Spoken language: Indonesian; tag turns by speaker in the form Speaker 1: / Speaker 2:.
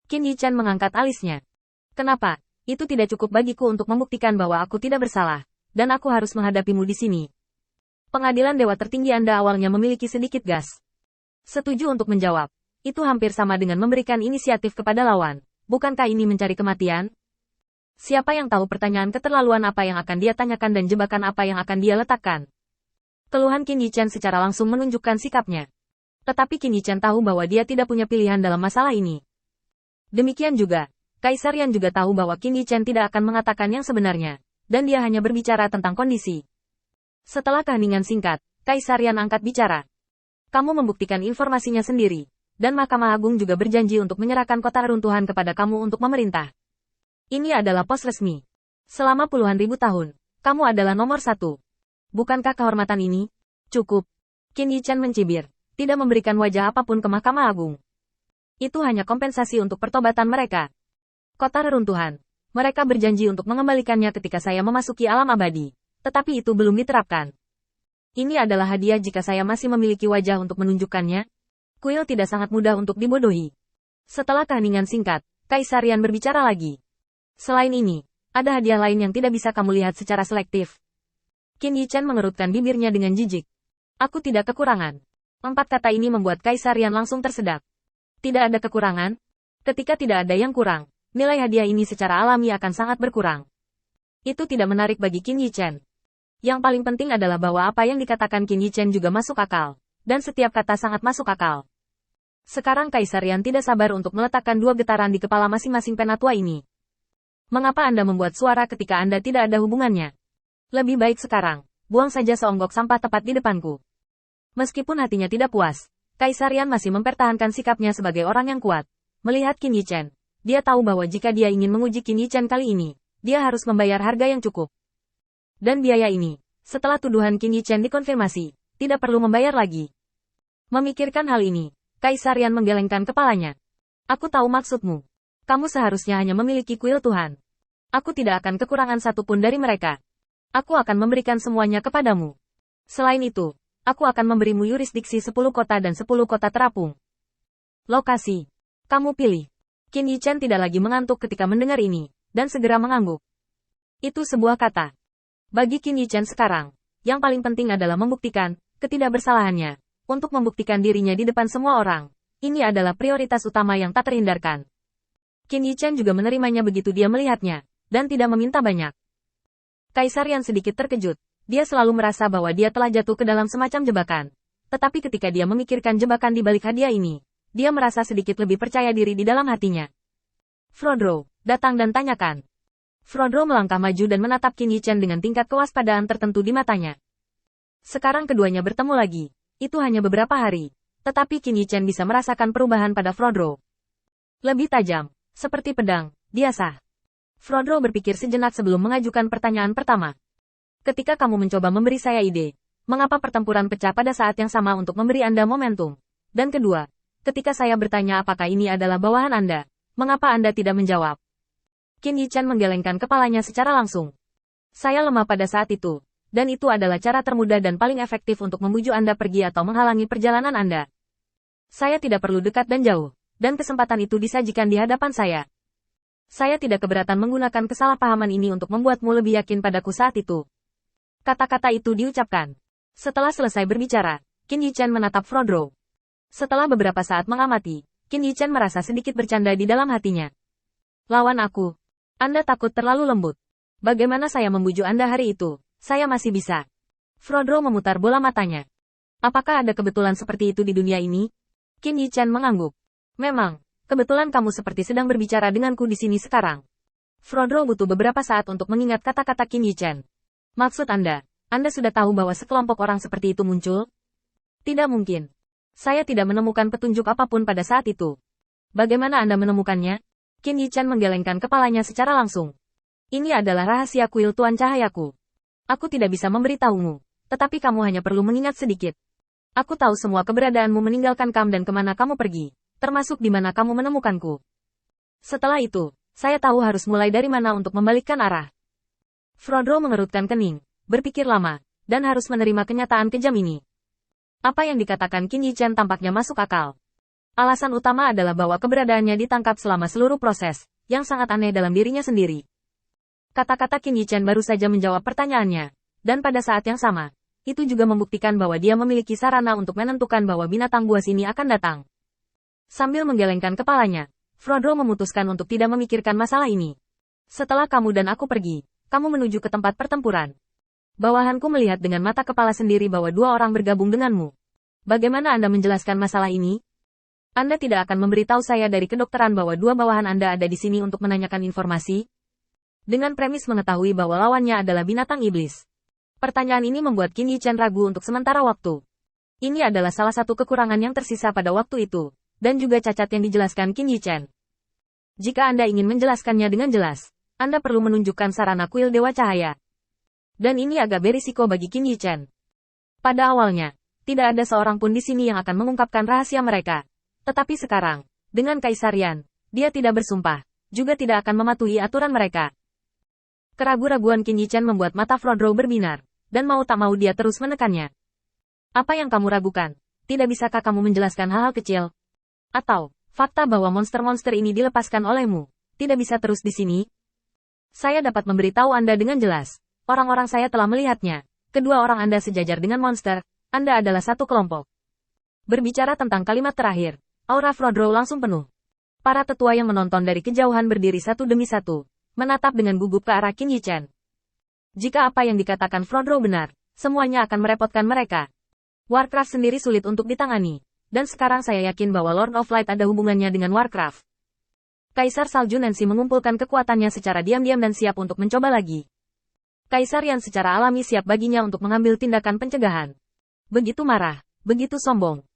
Speaker 1: Qin Yichan mengangkat alisnya. Kenapa? Itu tidak cukup bagiku untuk membuktikan bahwa aku tidak bersalah, dan aku harus menghadapimu di sini. Pengadilan Dewa Tertinggi Anda awalnya memiliki sedikit gas. Setuju untuk menjawab. Itu hampir sama dengan memberikan inisiatif kepada lawan. Bukankah ini mencari kematian? Siapa yang tahu pertanyaan keterlaluan apa yang akan dia tanyakan dan jebakan apa yang akan dia letakkan? Keluhan Qin Yichan secara langsung menunjukkan sikapnya. Tetapi Qin Yichan tahu bahwa dia tidak punya pilihan dalam masalah ini. Demikian juga, Kaisar Yan juga tahu bahwa Qin Yichan tidak akan mengatakan yang sebenarnya, dan dia hanya berbicara tentang kondisi. Setelah keheningan singkat, Kaisar Yan angkat bicara. Kamu membuktikan informasinya sendiri, dan Mahkamah Agung juga berjanji untuk menyerahkan kota runtuhan kepada kamu untuk memerintah. Ini adalah pos resmi. Selama puluhan ribu tahun, kamu adalah nomor satu. Bukankah kehormatan ini cukup? Qin Yichan mencibir, tidak memberikan wajah apapun ke Mahkamah Agung. Itu hanya kompensasi untuk pertobatan mereka. Kota reruntuhan. Mereka berjanji untuk mengembalikannya ketika saya memasuki alam abadi. Tetapi itu belum diterapkan. Ini adalah hadiah jika saya masih memiliki wajah untuk menunjukkannya. Kuil tidak sangat mudah untuk dibodohi. Setelah keheningan singkat, Kaisar Yan berbicara lagi. Selain ini, ada hadiah lain yang tidak bisa kamu lihat secara selektif. Qin Yichan mengerutkan bibirnya dengan jijik. Aku tidak kekurangan. 4 kata ini membuat Kaisar Yan langsung tersedak. Tidak ada kekurangan? Ketika tidak ada yang kurang, nilai hadiah ini secara alami akan sangat berkurang. Itu tidak menarik bagi Qin Yichan. Yang paling penting adalah bahwa apa yang dikatakan Qin Yichan juga masuk akal, dan setiap kata sangat masuk akal. Sekarang Kaisar Yan tidak sabar untuk meletakkan 2 getaran di kepala masing-masing penatua ini. Mengapa Anda membuat suara ketika Anda tidak ada hubungannya? Lebih baik sekarang, buang saja seonggok sampah tepat di depanku. Meskipun hatinya tidak puas, Kaisar Yan masih mempertahankan sikapnya sebagai orang yang kuat. Melihat Qin Yichan, dia tahu bahwa jika dia ingin menguji Qin Yichan kali ini, dia harus membayar harga yang cukup. Dan biaya ini, setelah tuduhan Qin Yichan dikonfirmasi, tidak perlu membayar lagi. Memikirkan hal ini, Kaisar Yan menggelengkan kepalanya. Aku tahu maksudmu. Kamu seharusnya hanya memiliki kuil Tuhan. Aku tidak akan kekurangan satupun dari mereka. Aku akan memberikan semuanya kepadamu. Selain itu, aku akan memberimu yurisdiksi 10 kota dan 10 kota terapung. Lokasi. Kamu pilih. Qin Yichan tidak lagi mengantuk ketika mendengar ini, dan segera mengangguk. Itu sebuah kata. Bagi Qin Yichan sekarang, yang paling penting adalah membuktikan ketidakbersalahannya. Untuk membuktikan dirinya di depan semua orang. Ini adalah prioritas utama yang tak terhindarkan. Qin Yichan juga menerimanya begitu dia melihatnya, dan tidak meminta banyak. Kaisar Yan sedikit terkejut. Dia selalu merasa bahwa dia telah jatuh ke dalam semacam jebakan. Tetapi ketika dia memikirkan jebakan di balik hadiah ini, dia merasa sedikit lebih percaya diri di dalam hatinya. Frodro, datang dan tanyakan. Frodro melangkah maju dan menatap Qin Yichan dengan tingkat kewaspadaan tertentu di matanya. Sekarang keduanya bertemu lagi. Itu hanya beberapa hari. Tetapi Qin Yichan bisa merasakan perubahan pada Frodro. Lebih tajam, seperti pedang, dia sah. Frodro berpikir sejenak sebelum mengajukan pertanyaan pertama. Ketika kamu mencoba memberi saya ide, mengapa pertempuran pecah pada saat yang sama untuk memberi Anda momentum? Dan kedua, ketika saya bertanya apakah ini adalah bawahan Anda, mengapa Anda tidak menjawab? Qin Yichan menggelengkan kepalanya secara langsung. Saya lemah pada saat itu, dan itu adalah cara termudah dan paling efektif untuk membujuk Anda pergi atau menghalangi perjalanan Anda. Saya tidak perlu dekat dan jauh, dan kesempatan itu disajikan di hadapan saya. Saya tidak keberatan menggunakan kesalahpahaman ini untuk membuatmu lebih yakin padaku saat itu. Kata-kata itu diucapkan. Setelah selesai berbicara, Qin Yichan menatap Frodro. Setelah beberapa saat mengamati, Qin Yichan merasa sedikit bercanda di dalam hatinya. Lawan aku. Anda takut terlalu lembut. Bagaimana saya membujuk Anda hari itu? Saya masih bisa. Frodro memutar bola matanya. Apakah ada kebetulan seperti itu di dunia ini? Qin Yichan mengangguk. Memang, kebetulan kamu seperti sedang berbicara denganku di sini sekarang. Frodro butuh beberapa saat untuk mengingat kata-kata Qin Yichan. Maksud Anda sudah tahu bahwa sekelompok orang seperti itu muncul? Tidak mungkin. Saya tidak menemukan petunjuk apapun pada saat itu. Bagaimana Anda menemukannya? Qin Yichan menggelengkan kepalanya secara langsung. Ini adalah rahasia kuil Tuan Cahayaku. Aku tidak bisa memberitahumu, tetapi kamu hanya perlu mengingat sedikit. Aku tahu semua keberadaanmu meninggalkan Kam dan kemana kamu pergi, termasuk di mana kamu menemukanku. Setelah itu, saya tahu harus mulai dari mana untuk membalikkan arah. Frodro mengerutkan kening, berpikir lama, dan harus menerima kenyataan kejam ini. Apa yang dikatakan Qin Yichan tampaknya masuk akal. Alasan utama adalah bahwa keberadaannya ditangkap selama seluruh proses, yang sangat aneh dalam dirinya sendiri. Kata-kata Qin Yichen baru saja menjawab pertanyaannya, dan pada saat yang sama, itu juga membuktikan bahwa dia memiliki sarana untuk menentukan bahwa binatang buas ini akan datang. Sambil menggelengkan kepalanya, Frodro memutuskan untuk tidak memikirkan masalah ini. Setelah kamu dan aku pergi, kamu menuju ke tempat pertempuran. Bawahanku melihat dengan mata kepala sendiri bahwa dua orang bergabung denganmu. Bagaimana Anda menjelaskan masalah ini? Anda tidak akan memberitahu saya dari kedokteran bahwa dua bawahan Anda ada di sini untuk menanyakan informasi? Dengan premis mengetahui bahwa lawannya adalah binatang iblis. Pertanyaan ini membuat Qin Yichen ragu untuk sementara waktu. Ini adalah salah satu kekurangan yang tersisa pada waktu itu, dan juga cacat yang dijelaskan Qin Yichen. Jika Anda ingin menjelaskannya dengan jelas, Anda perlu menunjukkan sarana kuil Dewa Cahaya. Dan ini agak berisiko bagi Qin Yichen. Pada awalnya, tidak ada seorang pun di sini yang akan mengungkapkan rahasia mereka. Tetapi sekarang, dengan Kaisar Yan, dia tidak bersumpah, juga tidak akan mematuhi aturan mereka. Keraguan-raguan Qin Yichen membuat mata Frodro berbinar, dan mau tak mau dia terus menekannya. Apa yang kamu ragukan? Tidak bisakah kamu menjelaskan hal-hal kecil? Atau, fakta bahwa monster-monster ini dilepaskan olehmu, tidak bisa terus di sini? Saya dapat memberitahu Anda dengan jelas. Orang-orang saya telah melihatnya. Kedua orang Anda sejajar dengan monster, Anda adalah satu kelompok. Berbicara tentang kalimat terakhir, aura Frodro langsung penuh. Para tetua yang menonton dari kejauhan berdiri satu demi satu, menatap dengan gugup ke arah Qin Yichen. Jika apa yang dikatakan Frodro benar, semuanya akan merepotkan mereka. Warcraft sendiri sulit untuk ditangani, dan sekarang saya yakin bahwa Lord of Light ada hubungannya dengan Warcraft. Kaisar Salju Nancy mengumpulkan kekuatannya secara diam-diam dan siap untuk mencoba lagi. Kaisar Yan secara alami siap baginya untuk mengambil tindakan pencegahan. Begitu marah, begitu sombong,